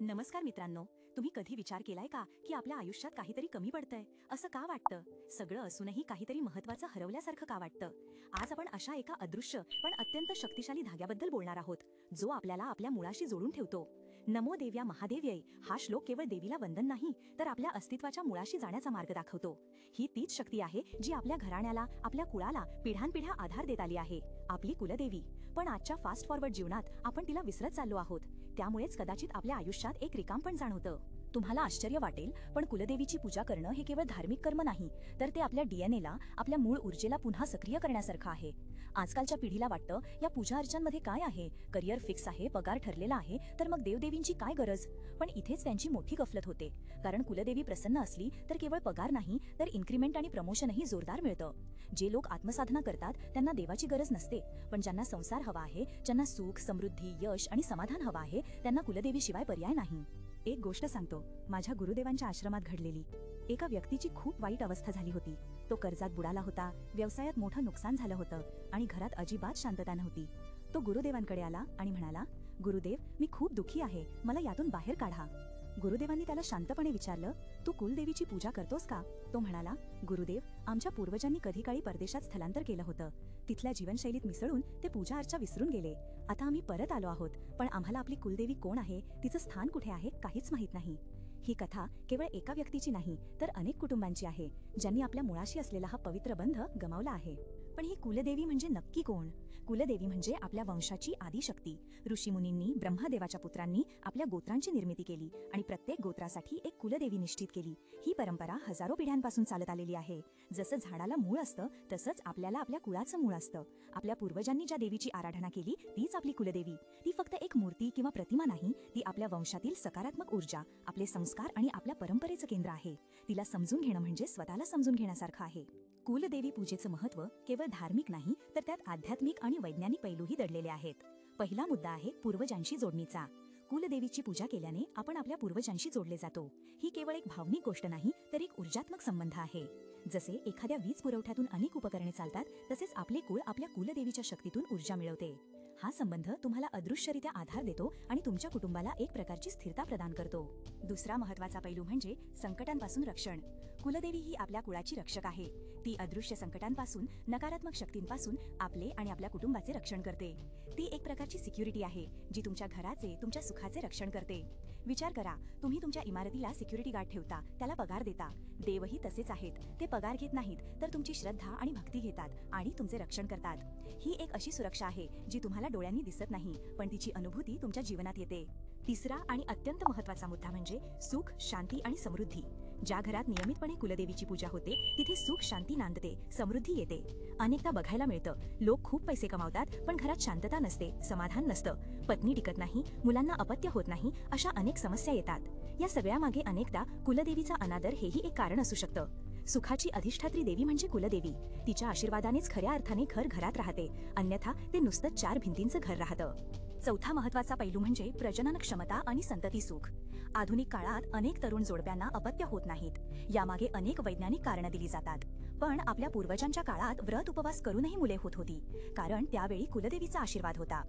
नमस्कार मित्रांनो, तुम्ही कधी विचार केलाय का की आपल्या आयुष्यात काहीतरी कमी पडतंय? असं का वाटतं? सगळं असूनही काहीतरी महत्त्वाचं हरवल्यासारखं का वाटतं? आज आपण अशा एका अदृश्य पण अत्यंत शक्तिशाली धाग्याबद्दल बोलणार आहोत, जो आपल्याला आपल्या मुळाशी जोडून ठेवतो. नमो देव्या महादेव्यै हा श्लोक केवळ देवीला वंदन नाही, तर आपल्या अस्तित्वाच्या मुळाशी जाण्याचा मार्ग दाखवतो. ही तीच शक्ती आहे जी आपल्या घराण्याला, आपल्या कुळाला पिढ्यानपिढ्या आधार देत आली आहे, आपली कुलदेवी. पण आजच्या फास्ट फॉरवर्ड जीवनात आपण तिला विसरत चाललो आहोत. त्यामुळेच कदाचित आपल्या आयुष्यात एक रिकामपण जाणवतं. तुम्हाला आश्चर्य वाटेल, पण कुलदेवीची पूजा करणं हे केवळ धार्मिक कर्म नाही, तर ते आपल्या डीएनएला, आपल्या मूळ ऊर्जेला पुन्हा सक्रिय करण्यासारखं आहे. आजकालच्या पिढीला वाटतं, या पूजा अर्चांमध्ये काय आहे? करिअर फिक्स आहे, पगार ठरलेला आहे, तर मग देवदेवींची काय गरज? पण इथेच त्यांची मोठी गफलत होते. कारण कुलदेवी प्रसन्न असली तर केवळ पगार नाही, तर इन्क्रीमेंट आणि प्रमोशनही जोरदार मिळतं. जे लोक आत्मसाधना करतात त्यांना देवाची गरज नसते, पण ज्यांना संसार हवा आहे, ज्यांना सुख, समृद्धी, यश आणि समाधान हवा आहे, त्यांना कुलदेवीशिवाय पर्याय नाही. एक गोष्ट सांगतो, माझ्या गुरुदेवांच्या आश्रमात घडलेली. एका व्यक्तीची खूप वाईट अवस्था झाली होती. तो कर्जात बुडाला होता, व्यवसायात मोठं नुकसान झालं होतं आणि घरात अजिबात शांतता नव्हती. तो गुरुदेवांकडे आला आणि म्हणाला, गुरुदेव, मी खूप दुःखी आहे, मला यातून बाहेर काढा. गुरुदेवांनी त्याला शांतपणे विचारलं, तू कुलदेवीची पूजा करतोस का? तो म्हणाला, गुरुदेव, आमच्या पूर्वजांनी कधी काळी परदेशात स्थलांतर केलं होतं. तिथल्या जीवनशैलीत मिसळून ते पूजा अर्चा विसरून गेले. आता आम्ही परत आलो आहोत, पण आम्हाला आपली कुलदेवी कोण आहे, तिचं स्थान कुठे आहे, काहीच माहीत नाही. ही कथा केवळ एका व्यक्तीची नाही, तर अनेक कुटुंबांची आहे, ज्यांनी आपल्या मुळाशी असलेला हा पवित्र बंध गमावला आहे. पण ही कुलदेवी म्हणजे नक्की कोण? कुलदेवी म्हणजे आपल्या वंशाची आदिशक्ती. ऋषीमुनींनी, ब्रह्मदेवाच्या पुत्रांनी आपल्या गोत्रांची निर्मिती केली आणि प्रत्येक गोत्रासाठी एक कुलदेवी निश्चित केली. ही परंपरा हजारो पिढ्यांपासून चालत आलेली आहे. जसं झाडाला मूळ असतं, तसंच आपल्याला आपल्या कुळाचं मूळ असतं. आपल्या पूर्वजांनी ज्या देवीची आराधना केली तीच आपली कुलदेवी. ती फक्त एक मूर्ती किंवा प्रतिमा नाही, ती आपल्या वंशातील सकारात्मक ऊर्जा, आपले संस्कार आणि आपल्या परंपरेचं केंद्र आहे. तिला समजून घेणं म्हणजे स्वतःला समजून घेण्यासारखं आहे. कुलदेवी पूजेचं महत्त्व केवळ धार्मिक नाही, तर त्यात आध्यात्मिक आणि वैज्ञानिक पैलूही दडलेले आहेत. पहिला मुद्दा आहे पूर्वजांशी जोडणीचा. कुलदेवीची पूजा केल्याने आपण आपल्या पूर्वजांशी जोडले जातो. ही केवळ एक भावनिक गोष्ट नाही, तर एक ऊर्जात्मक संबंध आहे. जसे एखाद्या वीज पुरवठ्यातून अनेक उपकरणे चालतात, तसेच आपले कुळ आपल्या कुलदेवीच्या शक्तीतून ऊर्जा मिळवते. हा संबंध तुम्हाला अदृश्यरित्या आधार देतो आणि तुमच्या कुटुंबाला एक प्रकारची स्थिरता प्रदान करतो. दुसरा महत्त्वाचा पैलू म्हणजे संकटांपासून रक्षण. कुलदेवी ही आपल्या कुळाची रक्षक आहे. ती अदृश्य संकटांपासून, नकारात्मक शक्तींपासून आपले आणि आपल्या कुटुंबाचे रक्षण करते. ती एक प्रकारची सिक्युरिटी आहे, जी तुमच्या घराचे, तुमच्या सुखाचे रक्षण करते. विचार करा, तुम्ही तुमच्या इमारतीला सिक्युरिटी गार्ड ठेवता, त्याला पगार देता. देवही तसेच आहेत. ते पगार घेत नाहीत, तर तुमची श्रद्धा आणि भक्ती घेतात आणि तुमचे रक्षण करतात. ही एक अशी सुरक्षा आहे जी तुम्हाला डोळ्यांनी दिसत नाही, पण तिची अनुभूती तुमच्या जीवनात येते. तिसरा आणि अत्यंत महत्त्वाचा मुद्दा म्हणजे सुख, शांती आणि समृद्धी. ज्या घरात नियमितपणे कुलदेवीची पूजा होते, तिथे सुख, शांती नांदते, समृद्धी येते. अनेकदा बघायला मिळतं, लोक खूप पैसे कमावतात, पण घरात शांतता नसते, समाधान नसतं, पत्नी टिकत नाही, मुलांना अपत्य होत नाही, अशा अनेक समस्या येतात. या सगळ्यामागे अनेकदा कुलदेवीचा अनादर हेही एक कारण असू शकतं. सुखाची अधिष्ठात्री देवी म्हणजे कुलदेवी. तिच्या आशीर्वादानेच खऱ्या अर्थाने घर घरात राहते, अन्यथा ते नुसतं चार भिंतींचं घर राहतं. चौथा महत्त्वाचा पैलू म्हणजे प्रजनन क्षमता आणि संतती सुख. आधुनिक काळात अनेक तरुण जोडप्यांना अपत्य होत नाहीत. यामागे अनेक वैज्ञानिक कारणं दिली जातात. पण आपल्या पूर्वजांच्या काळात व्रत उपवास करूनही मुले होत होती, कारण त्यावेळी कुलदेवीचा आशीर्वाद होता.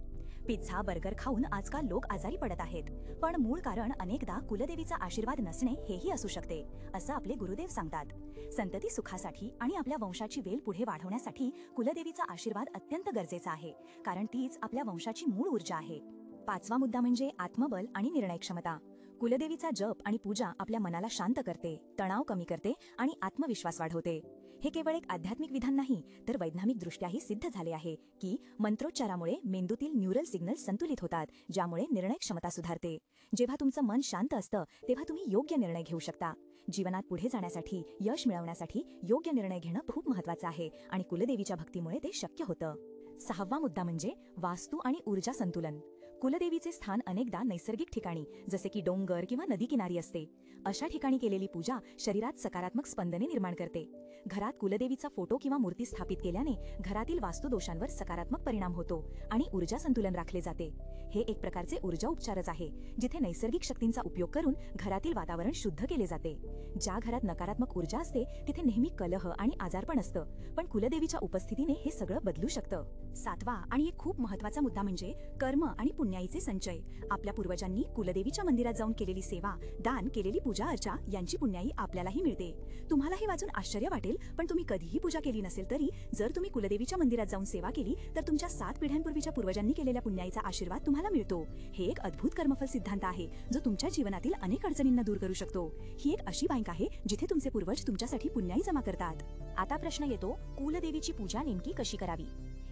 पिझ्झा, बर्गर खाऊन आजकाल लोक आजारी पडत आहेत, पण मूळ कारण अनेकदा कुलदेवीचा आशीर्वाद नसणे हेही असू शकते, असं आपले गुरुदेव सांगतात. संतती सुखासाठी आणि आपल्या वंशाची वेल पुढे वाढवण्यासाठी कुलदेवीचा आशीर्वाद अत्यंत गरजेचा आहे, कारण तीच आपल्या वंशाची मूळ ऊर्जा आहे. पाचवा मुद्दा म्हणजे आत्मबल आणि निर्णय क्षमता. कुलदेवीचा जप आणि पूजा आपल्या मनाला शांत करते, तणाव कमी करते आणि आत्मविश्वास वाढवते. हे केवळ एक आध्यात्मिक विधान नाही, तर वैज्ञानिकदृष्ट्याही सिद्ध झाले आहे की मंत्रोच्चारामुळे मेंदूतील न्यूरल सिग्नल संतुलित होतात, ज्यामुळे निर्णय क्षमता सुधारते. जेव्हा तुमचं मन शांत असतं, तेव्हा तुम्ही योग्य निर्णय घेऊ शकता. जीवनात पुढे जाण्यासाठी, यश मिळवण्यासाठी योग्य निर्णय घेणं खूप महत्त्वाचं आहे आणि कुलदेवीच्या भक्तीमुळे ते शक्य होतं. सहावा मुद्दा म्हणजे वास्तू आणि ऊर्जा संतुलन. कुलदेवीचे स्थान अनेकदा नैसर्गिक ठिकाणी, जसे की डोंगर किंवा नदी किनारी असते. अशा ठिकाणी केलेली पूजा शरीरात सकारात्मक स्पंदने निर्माण करते. घरात कुलदेवीचा फोटो किंवा मूर्ती स्थापित केल्याने घरातील वास्तुदोषांवर सकारात्मक परिणाम होतो आणि ऊर्जा संतुलन राखले जाते. हे एक प्रकारचे ऊर्जा उपचारच आहे, जिथे नैसर्गिक शक्तींचा उपयोग करून घरातील वातावरण शुद्ध केले जाते. ज्या घरात नकारात्मक ऊर्जा असते, तिथे नेहमी कलह आणि आजारपण असतं, पण कुलदेवीच्या उपस्थितीने हे सगळं बदलू शकतं. सातवा आणि एक खूप महत्त्वाचा मुद्दा म्हणजे कर्म आणि पुण्य. पुण्याईचे संचय. आपल्या पूर्वजांनी कुलदेवीच्या मंदिरात जाऊन केलेली सेवा, दान, केलेली पूजा अर्चा यांची पुण्याई आपल्यालाही मिळते. तुम्हाला हे वाचून आश्चर्य वाटेल, पण तुम्ही कधीही पूजा केली नसेल तरी जर तुम्ही कुलदेवीच्या मंदिरात जाऊन सेवा केली तर तुमच्या 7 पिढ्यांपूर्वीच्या पूर्वजांनी केलेल्या पुण्याईचा आशीर्वाद तुम्हाला मिळतो. हे एक अद्भुत कर्मफल सिद्धांत आहे जो तुमच्या जीवनातील अनेक अडचणींना दूर करू शकतो. ही एक अशी बँक आहे जिथे तुमचे पूर्वज तुमच्यासाठी पुण्याई जमा करतात. आता प्रश्न येतो, कुलदेवीची पूजा नेमकी कशी करावी?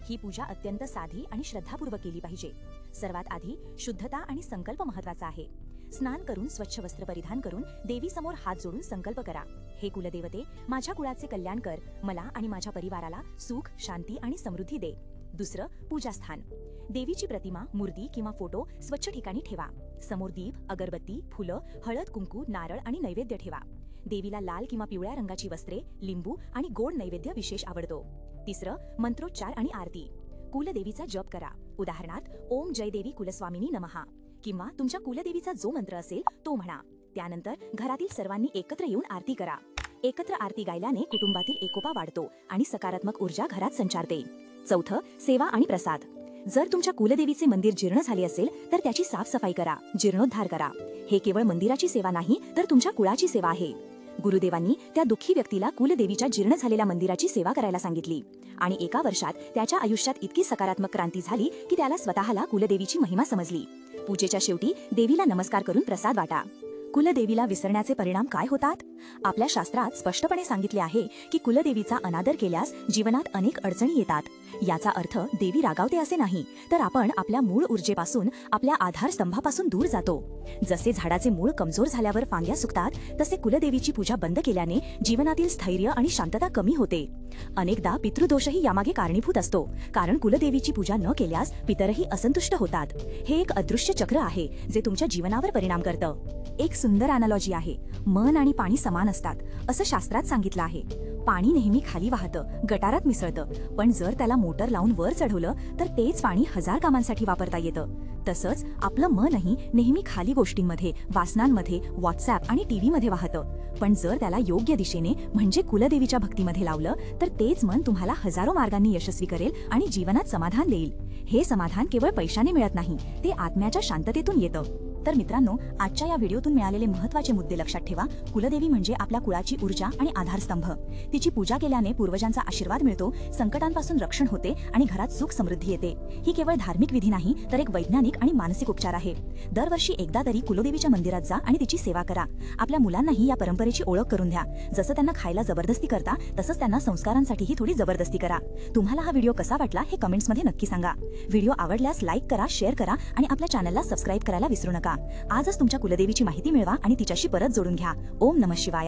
ही पूजा अत्यंत साधी आणि श्रद्धापूर्वक केली पाहिजे. सर्वात आधी शुद्धता आणि संकल्प महत्त्वाचा आहे. स्नान करून स्वच्छ वस्त्र परिधान करून देवीसमोर हात जोडून संकल्प करा, हे कुलदेवते, माझ्या कुळाचे कल्याण कर, मला आणि माझ्या परिवाराला सुख, शांती आणि समृद्धी दे. दुसरं, पूजास्थान. देवीची प्रतिमा, मूर्ती किंवा फोटो स्वच्छ ठिकाणी ठेवा. समोर दीप, अगरबत्ती, फुलं, हळद, कुंकू, नारळ आणि नैवेद्य ठेवा. देवीला लाल किंवा पिवळ्या रंगाची वस्त्रे, लिंबू आणि गोड नैवेद्य विशेष आवडतो. तिसरं, मंत्रोच्चार आणि आरती. कुलदेवीचा जप करा. उदाहरणार्थ, ओम जय देवी कुलस्वामिनी नमः किंवा तुमच्या कुलदेवीचा जो मंत्र असेल तो म्हणा. त्यानंतर घरातील सर्वांनी एकत्र येऊन आरती करा. एकत्र आरती गायल्याने कुटुंबातील एकोपा वाढतो आणि सकारात्मक ऊर्जा घरात संचारते. चौथं, सेवा आणि प्रसाद. जर तुमच्या कुलदेवीचे मंदिर जीर्ण झाले असेल तर त्याची साफसफाई करा, जीर्णोद्धार करा. हे केवळ मंदिराची सेवा नाही तर तुमच्या कुळाची सेवा आहे. गुरुदेवांनी त्या दुःखी व्यक्तीला कुलदेवीच्या जीर्ण झालेल्या मंदिराची सेवा करायला सांगितली आणि एका वर्षात त्याच्या आयुष्यात इतकी सकारात्मक क्रांती झाली की त्याला स्वतःला कुलदेवीची महिमा समजली. पूजेच्या शेवटी देवीला नमस्कार करून प्रसाद वाटा. कुलदेवीला विसरण्याचे परिणाम काय होतात? आपल्या शास्त्रात स्पष्टपणे सांगितले आहे की कुलदेवीचा अनादर केल्यास जीवनात अनेक अडचणी येतात. याचा अर्थ देवी रागावते असे नाही, तर आपण आपल्या मूळ ऊर्जेपासून, आपल्या आधारस्तंभापासून दूर जातो. जसे झाडाचे मूळ कमजोर झाल्यावर फांद्या सुकतात, तसे कुलदेवीची पूजा बंद केल्याने जीवनातील स्थैर्य आणि शांतता कमी होते. अनेकदा पितृदोषही यामागे कारणीभूत असतो, कारण कुलदेवीची पूजा न केल्यास पितरही असंतुष्ट होतात. हे एक अदृश्य चक्र आहे जे तुमच्या जीवनावर परिणाम करतं. एक सुंदर अनालॉजी आहे. मन आणि पाणी समान असतात असं शास्त्रात सांगितलं आहे. पाणी नेहमी खाली वाहतं, गटारात मिसळतं, पण जर त्याला मोटर लावून वर चढवलं तर तेच पाणी 1000 कामांसाठी वापरता येतं. तसंच आपलं मनही नेहमी खाली गोष्टींमध्ये, वासनांमध्ये, व्हॉट्सॲप आणि टीव्हीमध्ये वाहतं, पण जर त्याला योग्य दिशेने म्हणजे कुलदेवीच्या भक्तीमध्ये लावलं तर तेच मन तुम्हाला हजारो मार्गांनी यशस्वी करेल आणि जीवनात समाधान देईल. हे समाधान केवळ पैशाने मिळत नाही, ते आत्म्याच्या शांततेतून येतं. तर मित्रांनो, आजच्या या व्हिडिओतून मिळालेले महत्त्वाचे मुद्दे लक्षात ठेवा. कुलदेवी म्हणजे आपल्या कुळाची ऊर्जा आणि आधारस्तंभ. तिची पूजा केल्याने पूर्वजांचा आशीर्वाद मिळतो, संकटांपासून रक्षण होते आणि घरात सुख समृद्धी येते. ही केवळ धार्मिक विधी नाही तर एक वैज्ञानिक आणि मानसिक उपचार आहे. दरवर्षी एकदा तरी कुलदेवीच्या मंदिरात जा आणि तिची सेवा करा. आपल्या मुलांनाही या परंपरेची ओळख करून द्या. जसं त्यांना खायला जबरदस्ती करता तसंच त्यांना संस्कारांसाठीही थोडी जबरदस्ती करा. तुम्हाला हा व्हिडिओ कसा वाटला हे कमेंट्समध्ये नक्की सांगा. व्हिडिओ आवडल्यास लाईक करा, शेअर करा आणि आपल्या चॅनलला सबस्क्राईब करायला विसरू नका. आजच तुमच्या कुलदेवीची माहिती मिळवा आणि तिच्याशी परत जोडून घ्या. ओम नमः शिवाय.